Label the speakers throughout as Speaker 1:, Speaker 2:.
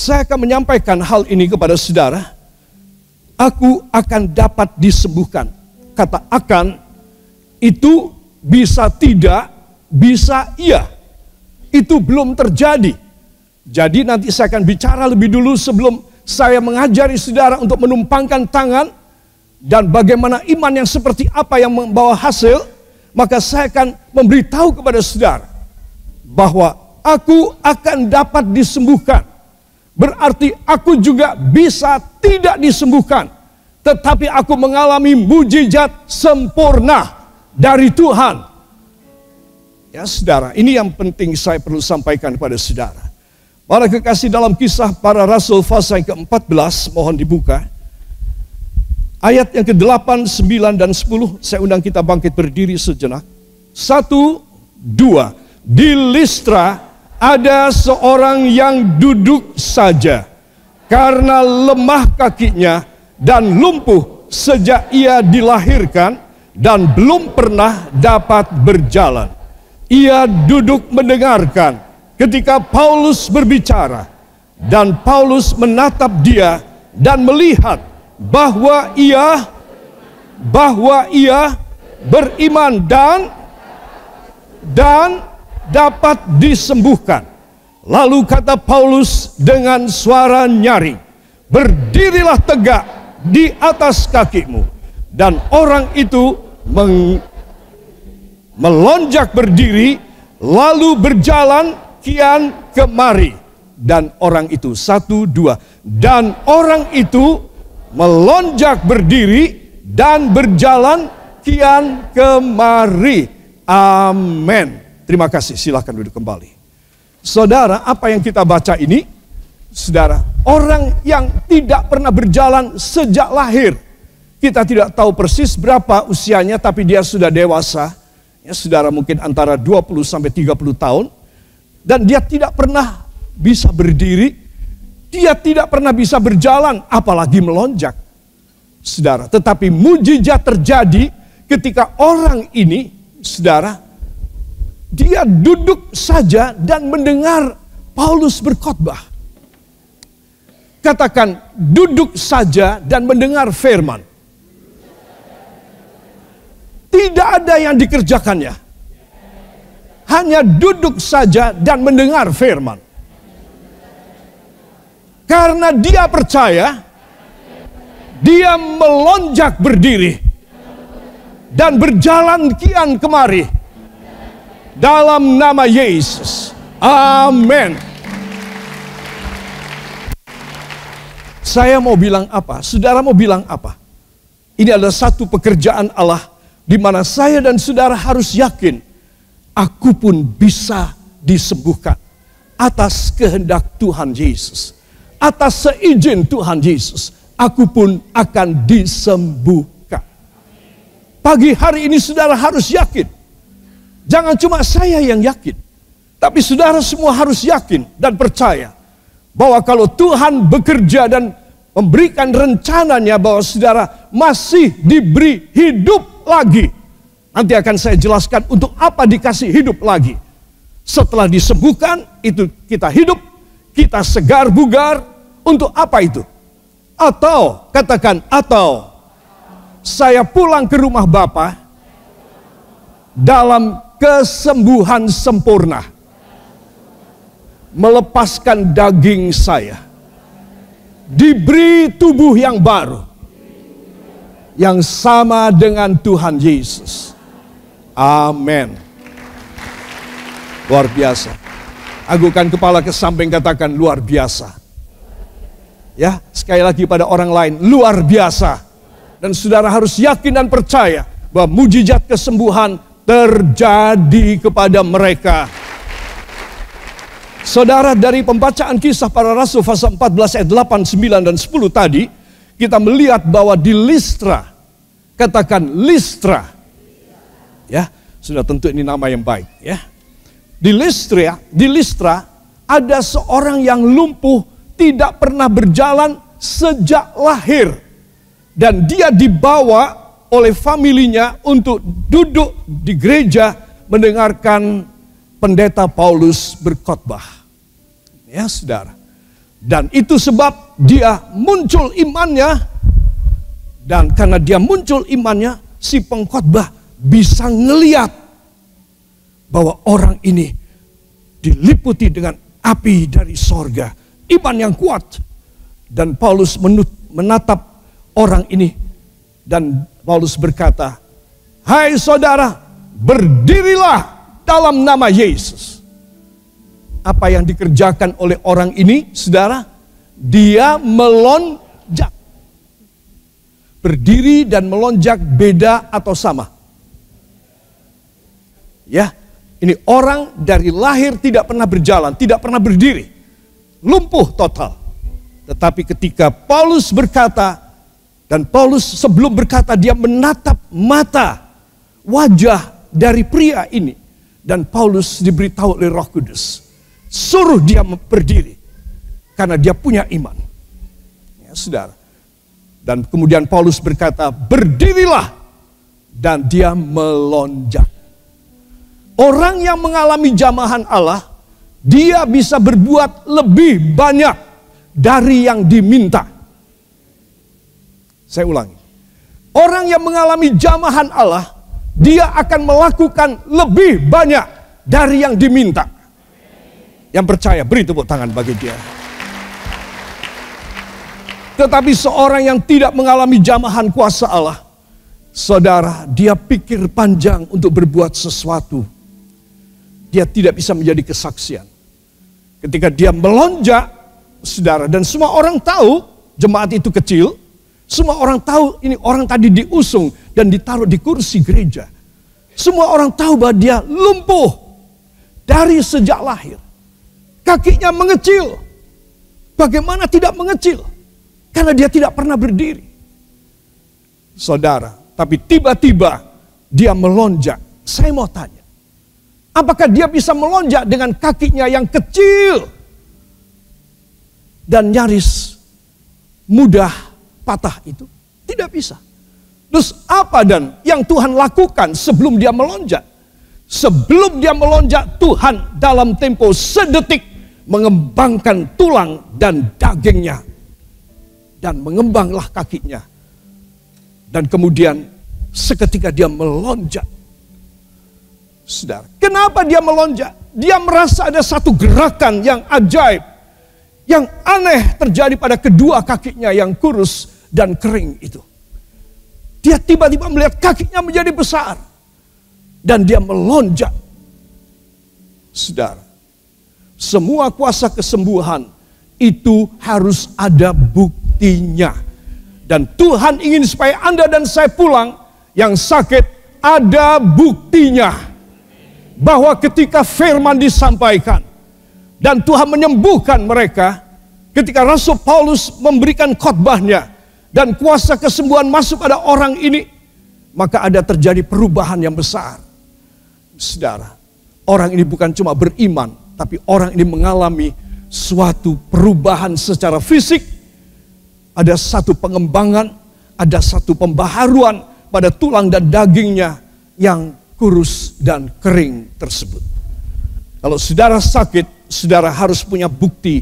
Speaker 1: saya akan menyampaikan hal ini kepada saudara. Aku akan dapat disembuhkan. Kata akan itu bisa tidak, bisa iya. Itu belum terjadi. Jadi nanti saya akan bicara lebih dulu sebelum saya mengajari saudara untuk menumpangkan tangan. Dan bagaimana iman yang seperti apa yang membawa hasil. Maka saya akan memberitahu kepada saudara bahwa aku akan dapat disembuhkan. Berarti aku juga bisa tidak disembuhkan. Tetapi aku mengalami mujizat sempurna dari Tuhan. Ya saudara, ini yang penting saya perlu sampaikan kepada saudara. Para kekasih, dalam Kisah Para Rasul pasal yang ke-14, mohon dibuka. Ayat yang ke-8, 9, dan 10, saya undang kita bangkit berdiri sejenak. 1, 2. Di Listra ada seorang yang duduk saja karena lemah kakinya dan lumpuh sejak ia dilahirkan dan belum pernah dapat berjalan. Ia duduk mendengarkan ketika Paulus berbicara, dan Paulus menatap dia dan melihat bahwa ia beriman dan dapat disembuhkan. Lalu kata Paulus dengan suara nyaring, berdirilah tegak di atas kakimu. Dan orang itu melonjak berdiri, lalu berjalan kian kemari. Dan orang itu, 1, 2. Dan orang itu melonjak berdiri dan berjalan kian kemari. Amin. Terima kasih, silakan duduk kembali. Saudara, apa yang kita baca ini? Saudara, orang yang tidak pernah berjalan sejak lahir. Kita tidak tahu persis berapa usianya, tapi dia sudah dewasa. Ya, saudara, mungkin antara 20 sampai 30 tahun. Dan dia tidak pernah bisa berdiri. Dia tidak pernah bisa berjalan, apalagi melonjak. Saudara, tetapi mujizat terjadi ketika orang ini, saudara, dia duduk saja dan mendengar Paulus berkhotbah. Katakan, duduk saja dan mendengar firman. Tidak ada yang dikerjakannya. Hanya duduk saja dan mendengar firman. Karena dia percaya, dia melonjak berdiri dan berjalan kian kemari dalam nama Yesus. Amin. Saya mau bilang apa? Saudara mau bilang apa? Ini adalah satu pekerjaan Allah di mana saya dan saudara harus yakin, aku pun bisa disembuhkan atas kehendak Tuhan Yesus. Atas seizin Tuhan Yesus, aku pun akan disembuhkan. Pagi hari ini saudara harus yakin. Jangan cuma saya yang yakin, tapi saudara semua harus yakin dan percaya bahwa kalau Tuhan bekerja dan memberikan rencananya bahwa saudara masih diberi hidup lagi. Nanti akan saya jelaskan untuk apa dikasih hidup lagi. Setelah disembuhkan, itu kita hidup, kita segar bugar. Untuk apa itu? Atau, katakan, atau saya pulang ke rumah Bapa dalam kesembuhan sempurna. Melepaskan daging saya. Diberi tubuh yang baru. Yang sama dengan Tuhan Yesus. Amin. Luar biasa. Agungkan kepala ke samping, katakan luar biasa. Ya, sekali lagi pada orang lain, luar biasa. Dan saudara harus yakin dan percaya bahwa mujizat kesembuhan terjadi kepada mereka. Saudara, dari pembacaan Kisah Para Rasul pasal 14 ayat 8, 9, dan 10 tadi, kita melihat bahwa di Listra, katakan Listra. Ya, sudah tentu ini nama yang baik, ya. Di Listra ada seorang yang lumpuh, tidak pernah berjalan sejak lahir. Dan dia dibawa oleh familinya untuk duduk di gereja mendengarkan pendeta Paulus berkhotbah. Ya saudara. Dan itu sebab dia muncul imannya. Dan karena dia muncul imannya, si pengkhotbah bisa ngeliat bahwa orang ini diliputi dengan api dari sorga. Iman yang kuat. Dan Paulus menatap orang ini. Dan Paulus berkata, "Hai saudara, berdirilah dalam nama Yesus." Apa yang dikerjakan oleh orang ini, saudara? Dia melonjak. Berdiri dan melonjak beda atau sama? Ya, ini orang dari lahir tidak pernah berjalan, tidak pernah berdiri. Lumpuh total. Tetapi ketika Paulus berkata, dan Paulus sebelum berkata dia menatap mata wajah dari pria ini. Dan Paulus diberitahu oleh Roh Kudus, suruh dia berdiri. Karena dia punya iman. Ya, saudara. Dan kemudian Paulus berkata, berdirilah. Dan dia melonjak. Orang yang mengalami jamahan Allah, dia bisa berbuat lebih banyak dari yang diminta. Saya ulangi. Orang yang mengalami jamahan Allah, dia akan melakukan lebih banyak dari yang diminta. Yang percaya, beri tepuk tangan bagi dia. Tetapi seorang yang tidak mengalami jamahan kuasa Allah, saudara, dia pikir panjang untuk berbuat sesuatu. Dia tidak bisa menjadi kesaksian. Ketika dia melonjak, saudara, dan semua orang tahu jemaat itu kecil, semua orang tahu ini orang tadi diusung dan ditaruh di kursi gereja. Semua orang tahu bahwa dia lumpuh dari sejak lahir. Kakinya mengecil. Bagaimana tidak mengecil? Karena dia tidak pernah berdiri. Saudara, tapi tiba-tiba dia melonjak. Saya mau tanya, apakah dia bisa melonjak dengan kakinya yang kecil dan nyaris mudah patah itu? Tidak bisa. Terus apa dan yang Tuhan lakukan sebelum dia melonjak? Sebelum dia melonjak, Tuhan dalam tempo sedetik mengembangkan tulang dan dagingnya. Dan mengembanglah kakinya. Dan kemudian seketika dia melonjak. Saudara, kenapa dia melonjak? Dia merasa ada satu gerakan yang ajaib, yang aneh terjadi pada kedua kakinya yang kurus dan kering itu. Dia tiba-tiba melihat kakinya menjadi besar. Dan dia melonjak. Saudara, semua kuasa kesembuhan itu harus ada buktinya. Dan Tuhan ingin supaya Anda dan saya pulang yang sakit ada buktinya. Bahwa ketika firman disampaikan dan Tuhan menyembuhkan mereka, ketika Rasul Paulus memberikan khotbahnya dan kuasa kesembuhan masuk pada orang ini, maka ada terjadi perubahan yang besar. Saudara, orang ini bukan cuma beriman, tapi orang ini mengalami suatu perubahan secara fisik. Ada satu pengembangan, ada satu pembaharuan pada tulang dan dagingnya yang kurus dan kering tersebut. Kalau saudara sakit, saudara harus punya bukti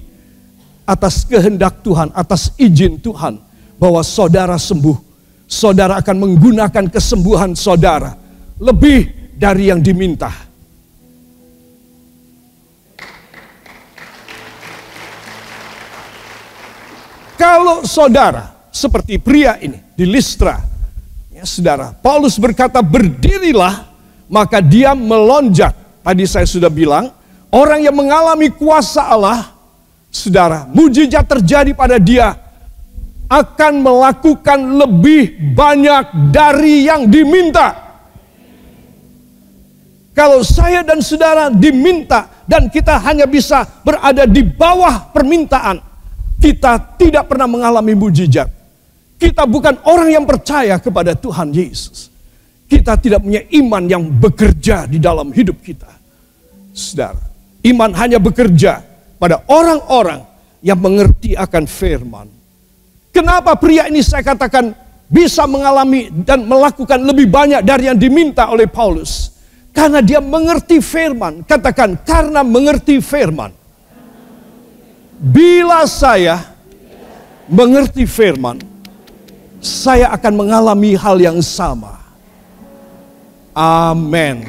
Speaker 1: atas kehendak Tuhan, atas izin Tuhan, bahwa saudara sembuh. Saudara akan menggunakan kesembuhan saudara lebih dari yang diminta. Kalau saudara seperti pria ini di Listra, ya saudara, Paulus berkata berdirilah, maka dia melonjak. Tadi saya sudah bilang, orang yang mengalami kuasa Allah, saudara, mujizat terjadi pada dia, akan melakukan lebih banyak dari yang diminta. Kalau saya dan saudara diminta dan kita hanya bisa berada di bawah permintaan, kita tidak pernah mengalami mujizat. Kita bukan orang yang percaya kepada Tuhan Yesus. Kita tidak punya iman yang bekerja di dalam hidup kita. Saudara, iman hanya bekerja pada orang-orang yang mengerti akan firman. Kenapa pria ini saya katakan bisa mengalami dan melakukan lebih banyak dari yang diminta oleh Paulus? Karena dia mengerti firman. Katakan, karena mengerti firman. bila saya mengerti firman, saya akan mengalami hal yang sama. Amin.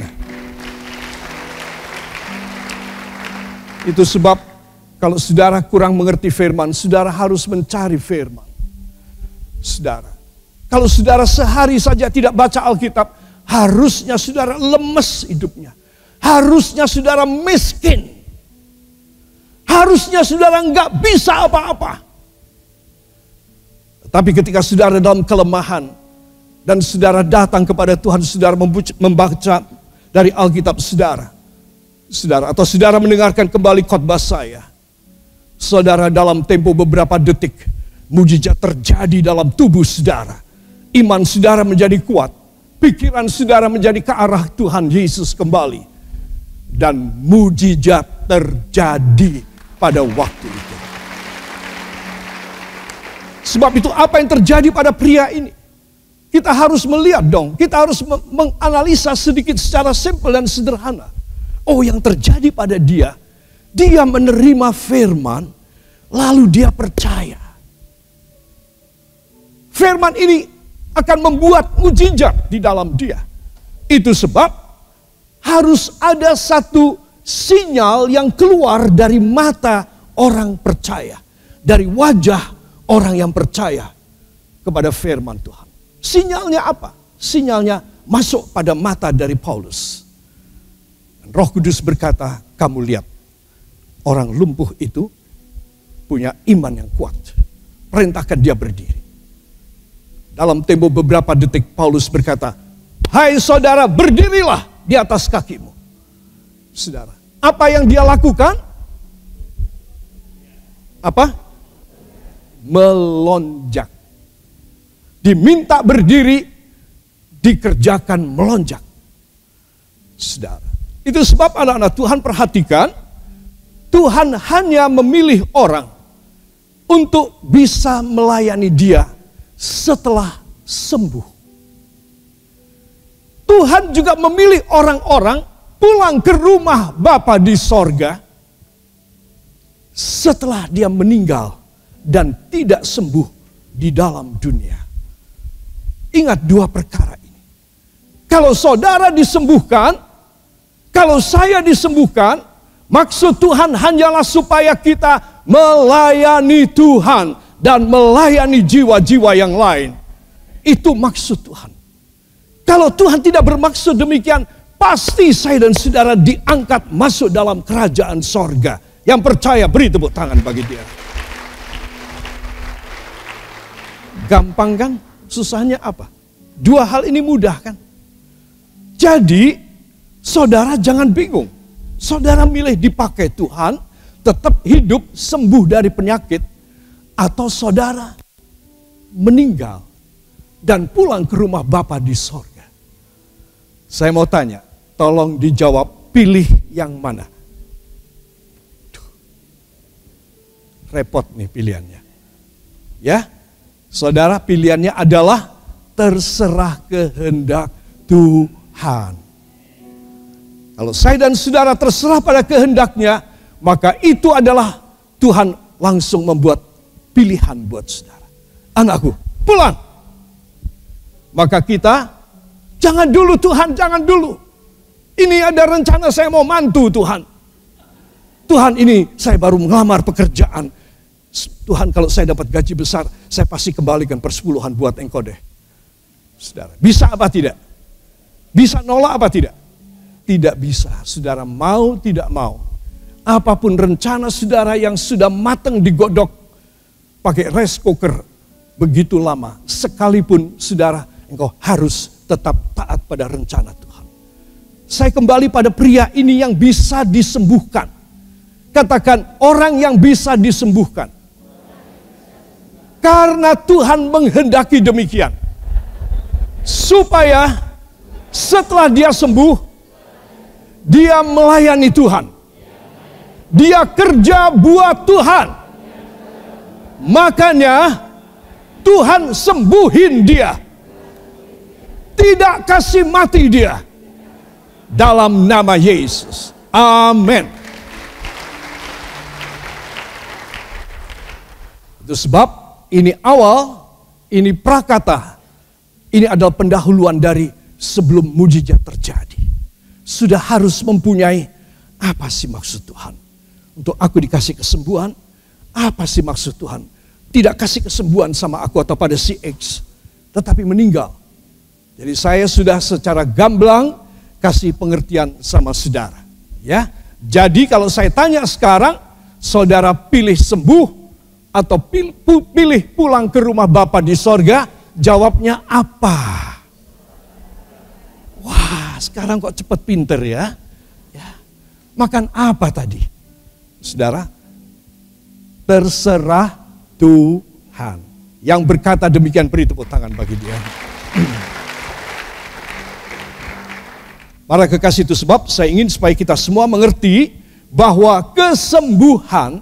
Speaker 1: Itu sebab kalau saudara kurang mengerti firman, saudara harus mencari firman. Saudara, kalau saudara sehari saja tidak baca Alkitab, harusnya saudara lemes hidupnya. Harusnya saudara miskin. Harusnya saudara nggak bisa apa-apa. Tapi ketika saudara dalam kelemahan dan saudara datang kepada Tuhan, saudara membaca dari Alkitab saudara, atau saudara mendengarkan kembali khotbah saya, saudara dalam tempo beberapa detik, mujizat terjadi dalam tubuh saudara. Iman saudara menjadi kuat, pikiran saudara menjadi ke arah Tuhan Yesus kembali, dan mujizat terjadi pada waktu itu. Sebab itu apa yang terjadi pada pria ini? Kita harus melihat dong, kita harus menganalisa sedikit secara simpel dan sederhana. Oh, yang terjadi pada dia menerima firman, lalu dia percaya. Firman ini akan membuat mujizat di dalam dia. Itu sebab harus ada satu sinyal yang keluar dari mata orang percaya, dari wajah orang yang percaya kepada firman Tuhan. Sinyalnya apa? Sinyalnya masuk pada mata dari Paulus. Dan Roh Kudus berkata, kamu lihat, orang lumpuh itu punya iman yang kuat. Perintahkan dia berdiri. Dalam tempo beberapa detik Paulus berkata, hai saudara, berdirilah di atas kakimu. Saudara, apa yang dia lakukan? Apa? Melonjak. Diminta berdiri, dikerjakan melonjak. Saudara, itu sebab anak-anak Tuhan perhatikan, Tuhan hanya memilih orang untuk bisa melayani dia setelah sembuh. Tuhan juga memilih orang-orang pulang ke rumah Bapa di sorga setelah dia meninggal dan tidak sembuh di dalam dunia. Ingat dua perkara ini. Kalau saudara disembuhkan, kalau saya disembuhkan, maksud Tuhan hanyalah supaya kita melayani Tuhan dan melayani jiwa-jiwa yang lain. Itu maksud Tuhan. Kalau Tuhan tidak bermaksud demikian, pasti saya dan saudara diangkat masuk dalam kerajaan sorga. Yang percaya beri tepuk tangan bagi dia. Gampang kan? Susahnya apa? Dua hal ini mudah kan? Jadi, saudara jangan bingung. Saudara milih dipakai Tuhan, tetap hidup sembuh dari penyakit, atau saudara meninggal dan pulang ke rumah Bapa di sorga. Saya mau tanya, tolong dijawab, pilih yang mana? Repot nih pilihannya. Ya, saudara pilihannya adalah terserah kehendak Tuhan. Kalau saya dan saudara terserah pada kehendaknya, maka itu adalah Tuhan langsung membuat pilihan buat saudara. Anakku, pulang. Maka kita, jangan dulu Tuhan, jangan dulu. Ini ada rencana saya mau mantu Tuhan. Tuhan ini saya baru mengelamar pekerjaan. Tuhan kalau saya dapat gaji besar, saya pasti kembalikan persepuluhan buat engkau deh. Saudara, bisa apa tidak? Bisa nolak apa tidak? Tidak bisa, saudara mau tidak mau. Apapun rencana saudara yang sudah matang digodok pakai rice cooker begitu lama, sekalipun saudara, engkau harus tetap taat pada rencana Tuhan. Saya kembali pada pria ini yang bisa disembuhkan. Katakan, orang yang bisa disembuhkan. Karena Tuhan menghendaki demikian. Supaya setelah dia sembuh, dia melayani Tuhan. Dia kerja buat Tuhan. Makanya Tuhan sembuhin dia. Tidak kasih mati dia. Dalam nama Yesus. Amin. Itu sebab ini awal, ini prakata, ini adalah pendahuluan dari sebelum mujizat terjadi. Sudah harus mempunyai, apa sih maksud Tuhan? Untuk aku dikasih kesembuhan, apa sih maksud Tuhan? Tidak kasih kesembuhan sama aku atau pada si X, tetapi meninggal. Jadi saya sudah secara gamblang kasih pengertian sama saudara. Ya, jadi kalau saya tanya sekarang, saudara pilih sembuh atau pilih pulang ke rumah Bapa di sorga, jawabnya apa? Wah, sekarang kok cepat pinter ya? Ya. Makan apa tadi? Saudara, terserah Tuhan. Yang berkata demikian, beri tepuk tangan bagi dia. Para kekasih, itu sebab saya ingin supaya kita semua mengerti bahwa kesembuhan,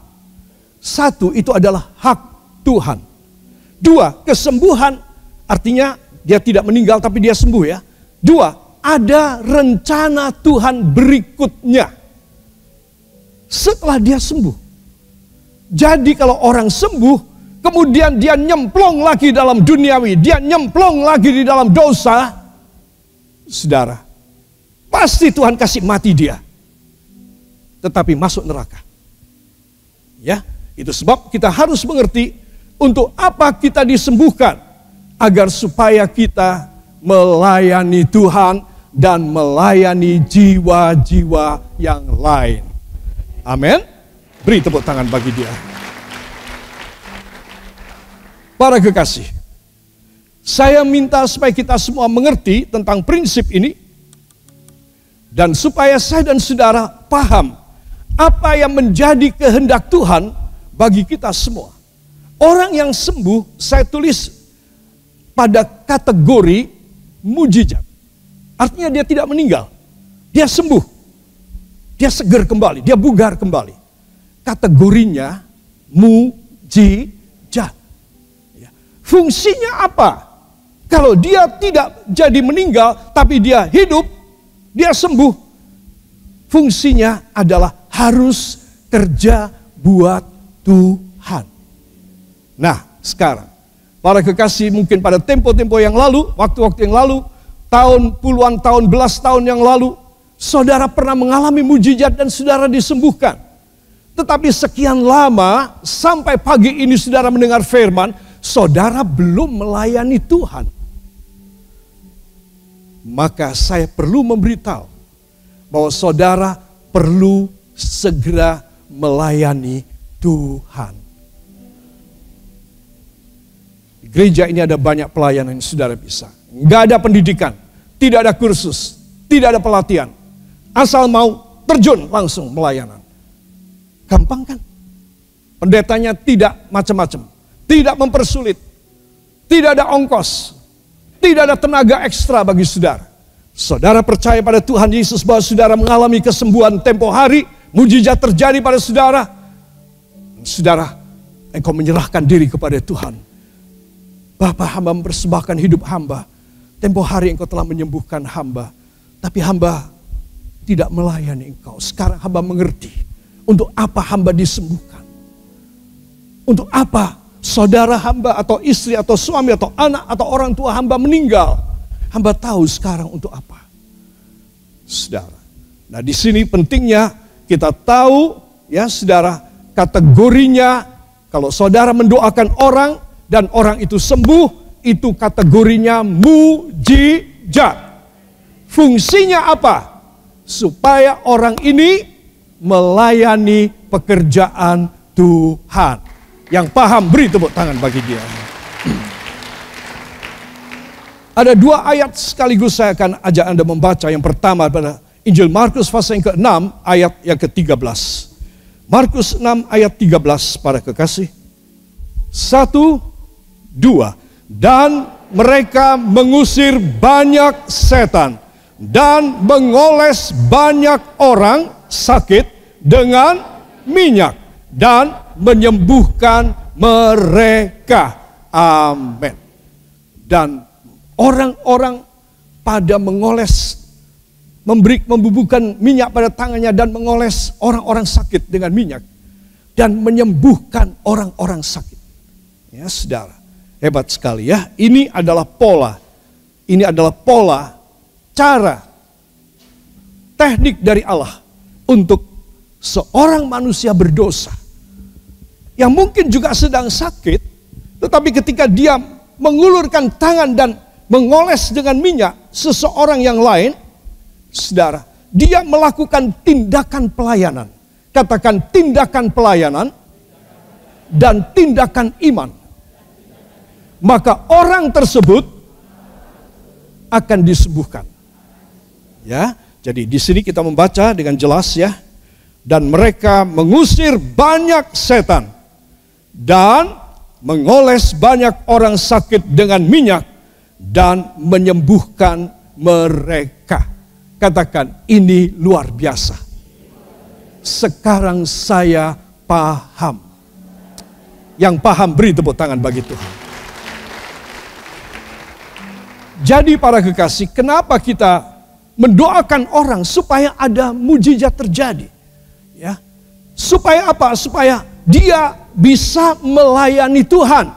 Speaker 1: satu, itu adalah hak Tuhan. Dua, kesembuhan artinya dia tidak meninggal tapi dia sembuh ya. Dua, ada rencana Tuhan berikutnya setelah dia sembuh. Jadi kalau orang sembuh, kemudian dia nyemplong lagi dalam duniawi, dia nyemplong lagi di dalam dosa, saudara, pasti Tuhan kasih mati dia, tetapi masuk neraka. Ya, itu sebab kita harus mengerti untuk apa kita disembuhkan, agar supaya kita melayani Tuhan dan melayani jiwa-jiwa yang lain. Amin. Beri tepuk tangan bagi dia. Para kekasih, saya minta supaya kita semua mengerti tentang prinsip ini, dan supaya saya dan saudara paham apa yang menjadi kehendak Tuhan bagi kita semua. Orang yang sembuh saya tulis pada kategori mujizat. Artinya dia tidak meninggal, dia sembuh, dia segar kembali, dia bugar kembali. Kategorinya mujizat. Fungsinya apa? Kalau dia tidak jadi meninggal, tapi dia hidup, dia sembuh. Fungsinya adalah harus kerja buat Tuhan. Nah, sekarang, para kekasih, mungkin pada tempo-tempo yang lalu, waktu-waktu yang lalu, puluhan tahun, belas tahun yang lalu, saudara pernah mengalami mujizat dan saudara disembuhkan. Tetapi sekian lama, sampai pagi ini saudara mendengar firman, saudara belum melayani Tuhan. Maka saya perlu memberitahu bahwa saudara perlu segera melayani Tuhan. Di gereja ini ada banyak pelayanan yang saudara bisa. Nggak ada pendidikan, tidak ada kursus, tidak ada pelatihan. Asal mau terjun langsung melayanan. Gampang kan? Pendetanya tidak macam-macam. Tidak mempersulit, tidak ada ongkos, tidak ada tenaga ekstra bagi saudara. Saudara percaya pada Tuhan Yesus bahwa saudara mengalami kesembuhan tempo hari, mujizat terjadi pada saudara. Saudara, engkau menyerahkan diri kepada Tuhan. Bapa, hamba mempersembahkan hidup hamba. Tempo hari engkau telah menyembuhkan hamba, tapi hamba tidak melayani engkau. Sekarang hamba mengerti untuk apa hamba disembuhkan. Untuk apa saudara hamba atau istri atau suami atau anak atau orang tua hamba meninggal. Hamba tahu sekarang untuk apa. Saudara. Nah, di sini pentingnya kita tahu ya saudara, kategorinya kalau saudara mendoakan orang dan orang itu sembuh, itu kategorinya mujizat. Fungsinya apa? Supaya orang ini melayani pekerjaan Tuhan. Yang paham beri tepuk tangan bagi dia. Ada dua ayat sekaligus saya akan ajak Anda membaca. Yang pertama pada Injil Markus pasal yang ke-6 ayat yang ke-13. Markus 6 ayat 13 para kekasih. 1, 2. Dan mereka mengusir banyak setan dan mengoles banyak orang sakit dengan minyak dan menyembuhkan mereka. Amin. Dan orang-orang pada mengoles, membubuhkan minyak pada tangannya dan mengoles orang-orang sakit dengan minyak dan menyembuhkan orang-orang sakit. Ya, saudara. Hebat sekali ya. Ini adalah pola. Ini adalah pola, cara, teknik dari Allah untuk seorang manusia berdosa yang mungkin juga sedang sakit, tetapi ketika dia mengulurkan tangan dan mengoles dengan minyak seseorang yang lain, saudara, dia melakukan tindakan pelayanan. Katakan tindakan pelayanan dan tindakan iman. Maka orang tersebut akan disembuhkan. Ya, jadi di sini kita membaca dengan jelas ya. Dan mereka mengusir banyak setan dan mengoles banyak orang sakit dengan minyak dan menyembuhkan mereka. Katakan, ini luar biasa. Sekarang saya paham. Yang paham beri tepuk tangan bagi Tuhan. Jadi para kekasih, kenapa kita mendoakan orang supaya ada mujizat terjadi? Ya. Supaya apa? Supaya dia bisa melayani Tuhan.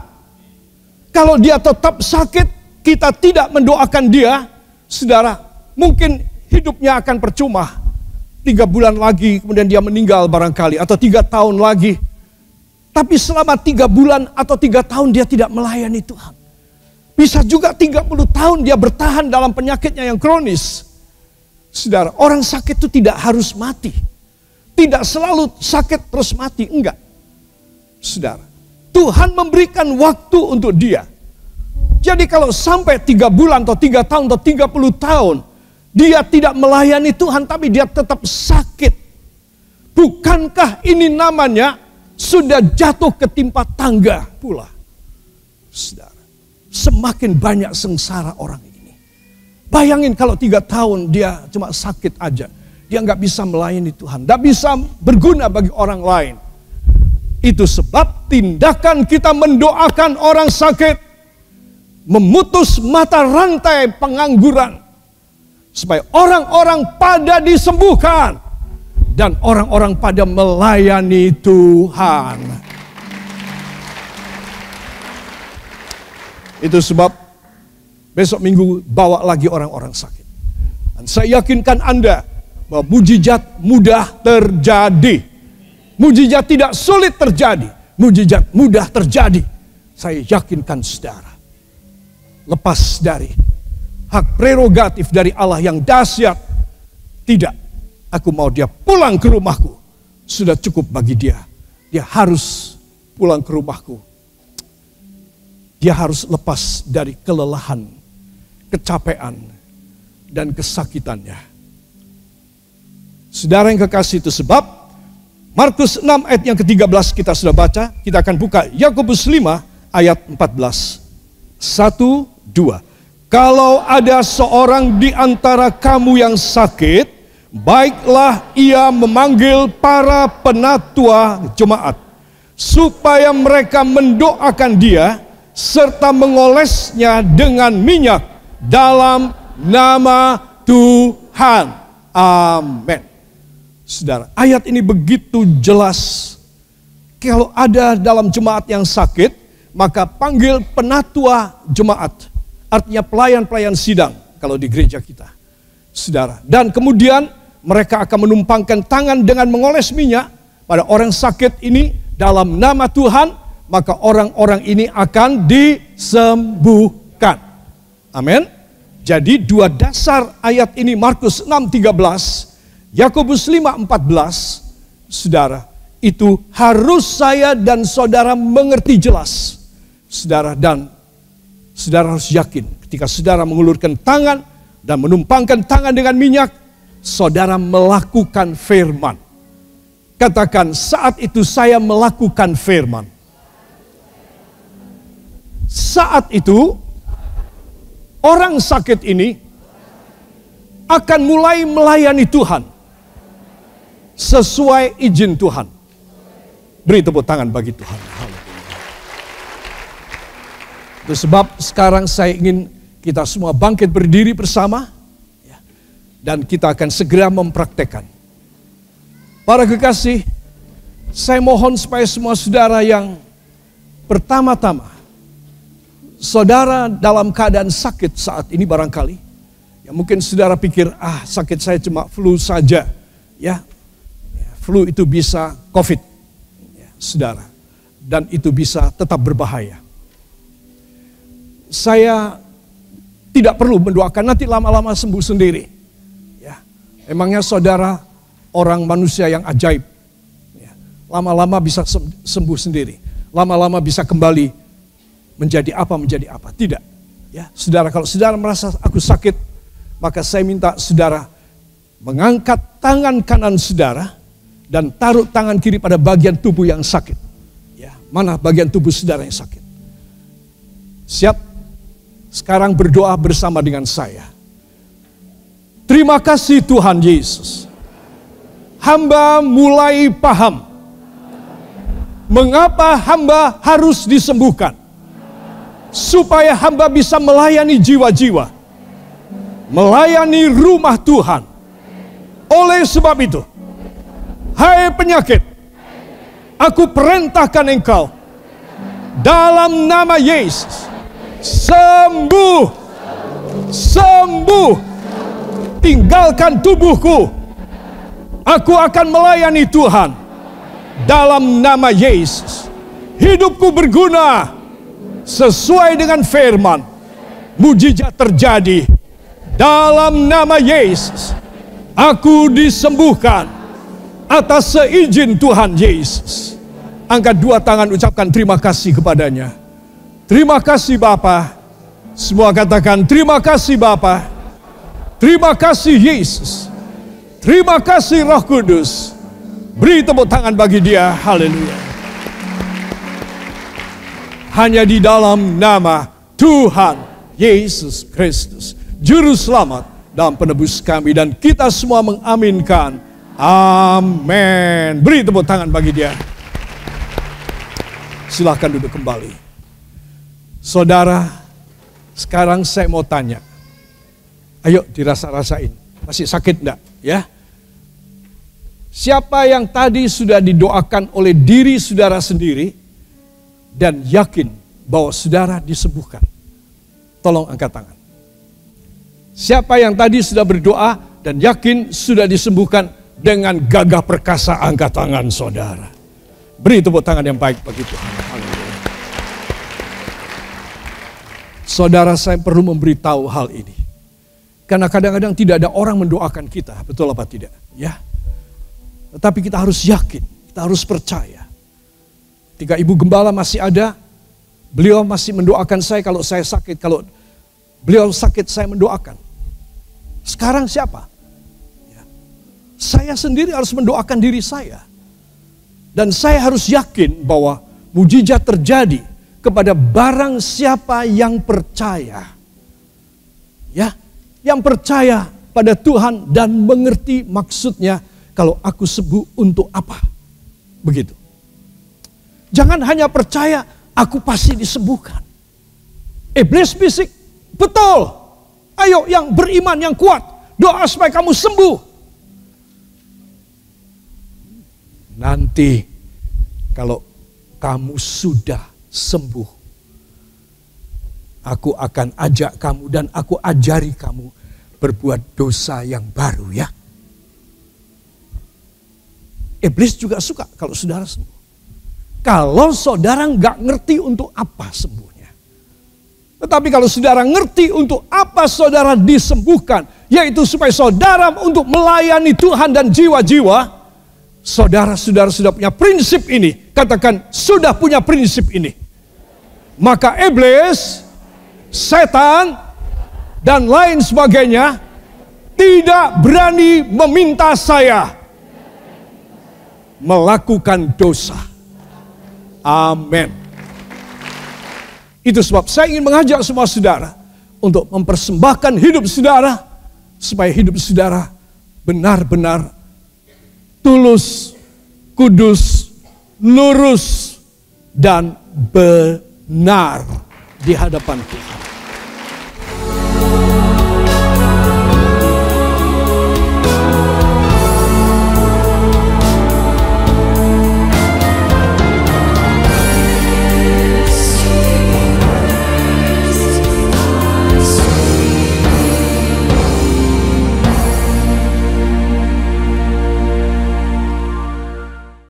Speaker 1: Kalau dia tetap sakit, kita tidak mendoakan dia, saudara, mungkin hidupnya akan percuma. 3 bulan lagi kemudian dia meninggal barangkali, atau 3 tahun lagi. Tapi selama 3 bulan atau 3 tahun dia tidak melayani Tuhan. Bisa juga 30 tahun dia bertahan dalam penyakitnya yang kronis. Saudara, orang sakit itu tidak harus mati. Tidak selalu sakit terus mati, enggak. Saudara, Tuhan memberikan waktu untuk dia. Jadi kalau sampai 3 bulan atau 3 tahun atau 30 tahun, dia tidak melayani Tuhan tapi dia tetap sakit. Bukankah ini namanya sudah jatuh ketimpa tangga pula? Saudara. Semakin banyak sengsara orang ini. Bayangin kalau 3 tahun dia cuma sakit aja. Dia nggak bisa melayani Tuhan. Nggak bisa berguna bagi orang lain. Itu sebab tindakan kita mendoakan orang sakit. Memutus mata rantai pengangguran. Supaya orang-orang pada disembuhkan. Dan orang-orang pada melayani Tuhan. Itu sebab besok minggu bawa lagi orang-orang sakit. Dan saya yakinkan Anda bahwa mujizat mudah terjadi. Mujizat tidak sulit terjadi. Mujizat mudah terjadi. Saya yakinkan saudara. Lepas dari hak prerogatif dari Allah yang dahsyat. Tidak. Aku mau dia pulang ke rumahku. Sudah cukup bagi dia. Dia harus pulang ke rumahku. Dia harus lepas dari kelelahan, kecapean, dan kesakitannya. Saudara yang kekasih, itu sebab Markus 6 ayat yang ke-13 kita sudah baca. Kita akan buka Yakobus 5 ayat 14. 1, 2. Kalau ada seorang di antara kamu yang sakit, baiklah ia memanggil para penatua jemaat, supaya mereka mendoakan dia, serta mengolesnya dengan minyak dalam nama Tuhan. Amin. Saudara, ayat ini begitu jelas. Kalau ada dalam jemaat yang sakit, maka panggil penatua jemaat. Artinya pelayan-pelayan sidang kalau di gereja kita. Saudara, dan kemudian mereka akan menumpangkan tangan dengan mengoles minyak pada orang sakit ini dalam nama Tuhan. Maka orang-orang ini akan disembuhkan. Amin. Jadi 2 dasar ayat ini, Markus 6:13, Yakobus 5:14, saudara, itu harus saya dan saudara mengerti jelas. Saudara, dan saudara harus yakin ketika saudara mengulurkan tangan dan menumpangkan tangan dengan minyak, saudara melakukan firman. Katakan, saat itu saya melakukan firman. Saat itu, orang sakit ini akan mulai melayani Tuhan sesuai izin Tuhan. Beri tepuk tangan bagi Tuhan. Itu sebab sekarang saya ingin kita semua bangkit berdiri bersama. Dan kita akan segera mempraktekkan. Para kekasih, saya mohon supaya semua saudara yang Pertama-tama, saudara dalam keadaan sakit saat ini barangkali. Ya mungkin saudara pikir, sakit saya cuma flu saja. Ya, flu itu bisa COVID, ya, saudara. Dan itu bisa tetap berbahaya. Saya tidak perlu mendoakan, nanti lama-lama sembuh sendiri. Ya, emangnya saudara orang manusia yang ajaib. Ya, lama-lama bisa sembuh sendiri. Lama-lama bisa kembali menjadi apa. Tidak. Ya, saudara, kalau saudara merasa aku sakit, maka saya minta saudara mengangkat tangan kanan saudara dan taruh tangan kiri pada bagian tubuh yang sakit. Ya, mana bagian tubuh saudara yang sakit? Siap? Sekarang berdoa bersama dengan saya. Terima kasih Tuhan Yesus. Hamba mulai paham mengapa hamba harus disembuhkan. Supaya hamba bisa melayani jiwa-jiwa. Melayani rumah Tuhan. Oleh sebab itu, hai penyakit, aku perintahkan engkau dalam nama Yesus. Sembuh, sembuh, tinggalkan tubuhku. Aku akan melayani Tuhan dalam nama Yesus. Hidupku berguna sesuai dengan firman. Mujizat terjadi dalam nama Yesus. Aku disembuhkan atas seizin Tuhan Yesus. Angkat dua tangan, ucapkan terima kasih kepadanya. Terima kasih Bapa. Semua katakan terima kasih Bapa. Terima kasih Yesus. Terima kasih Roh Kudus. Beri tepuk tangan bagi dia. Haleluya. Hanya di dalam nama Tuhan Yesus Kristus, Juru Selamat dan Penebus kami. Dan kita semua mengaminkan. Amin. Beri tepuk tangan bagi dia. Silahkan duduk kembali. Saudara, sekarang saya mau tanya. Ayo dirasa-rasain. Masih sakit enggak? Ya. Siapa yang tadi sudah didoakan oleh diri saudara sendiri dan yakin bahwa saudara disembuhkan? Tolong angkat tangan. Siapa yang tadi sudah berdoa dan yakin sudah disembuhkan dengan gagah perkasa, angkat tangan saudara. Beri tepuk tangan yang baik bagi Tuhan. Saudara, saya perlu memberitahu hal ini. Karena kadang-kadang tidak ada orang mendoakan kita, betul apa tidak? Ya. Tetapi kita harus yakin, kita harus percaya. Ketika Ibu Gembala masih ada, beliau masih mendoakan saya kalau saya sakit. Kalau beliau sakit, saya mendoakan. Sekarang siapa? Ya. Saya sendiri harus mendoakan diri saya. Dan saya harus yakin bahwa mujizat terjadi kepada barang siapa yang percaya. Ya, yang percaya pada Tuhan dan mengerti maksudnya kalau aku sembuh untuk apa. Begitu. Jangan hanya percaya aku pasti disembuhkan. Iblis bisik, betul. Ayo yang beriman, yang kuat, doa supaya kamu sembuh. Nanti kalau kamu sudah sembuh, aku akan ajak kamu dan aku ajari kamu berbuat dosa yang baru, ya. Iblis juga suka kalau saudara sembuh. Kalau saudara nggak ngerti untuk apa sembuhnya. Tetapi kalau saudara ngerti untuk apa saudara disembuhkan, yaitu supaya saudara untuk melayani Tuhan dan jiwa-jiwa, saudara-saudara sudah punya prinsip ini. Katakan, sudah punya prinsip ini. Maka iblis, setan, dan lain sebagainya tidak berani meminta saya melakukan dosa. Amin. Itu sebab saya ingin mengajak semua saudara untuk mempersembahkan hidup saudara, supaya hidup saudara benar-benar tulus, kudus, lurus, dan benar di hadapan Tuhan.